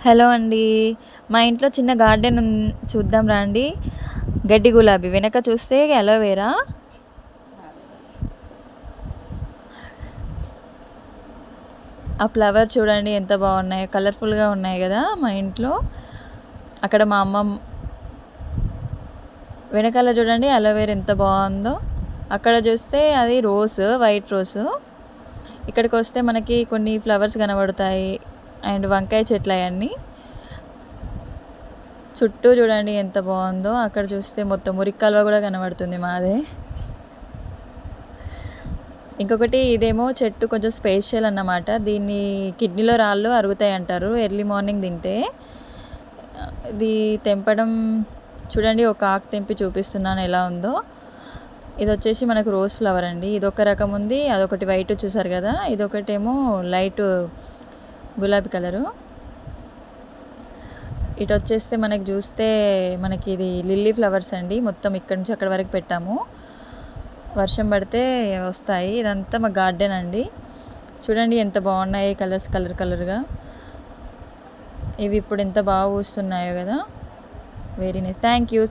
Hello అండి. మా ఇంట్లో చిన్న గార్డెన్ చూద్దాం రండి. గడ్డి గులాబీ వెనక చూస్తే అలోవేరా. ఆ ఫ్లవర్ చూడండి ఎంత బాగున్నాయో, కలర్ఫుల్గా ఉన్నాయి కదా మా ఇంట్లో. అక్కడ మా అమ్మ వెనకాల చూడండి అలోవేరా ఎంత బాగుందో. అక్కడ చూస్తే అది రోస్, వైట్ రోసు. ఇక్కడికి వస్తే మనకి కొన్ని ఫ్లవర్స్ కనబడతాయి అండ్ వంకాయ చెట్లు అవన్నీ. చుట్టూ చూడండి ఎంత బాగుందో. అక్కడ చూస్తే మొత్తం మురికి కాలువ కూడా కనబడుతుంది మాదే. ఇంకొకటి ఇదేమో చెట్టు కొంచెం స్పెషల్ అన్నమాట. దీన్ని కిడ్నీలో రాళ్ళు అరుగుతాయి అంటారు ఎర్లీ మార్నింగ్ తింటే. ఇది తెంపడం చూడండి, ఒక ఆకు తెంపి చూపిస్తున్నాను ఎలా ఉందో. ఇది వచ్చేసి మనకు రోజ్ ఫ్లవర్ అండి. ఇదొక రకం ఉంది, అదొకటి వైట్ చూసారు కదా, ఇదొకటేమో లైట్ గులాబీ కలరు. ఇటు వచ్చేస్తే మనకి చూస్తే మనకి ఇది లిల్లీ ఫ్లవర్స్ అండి. మొత్తం ఇక్కడ నుంచి అక్కడ వరకు పెట్టాము, వర్షం పడితే వస్తాయి. ఇదంతా మా గార్డెన్ అండి. చూడండి ఎంత బాగున్నాయి కలర్స్, కలర్గా. ఇవి ఇప్పుడు ఎంత బాగా పూస్తున్నాయో కదా. Very nice. Thank you.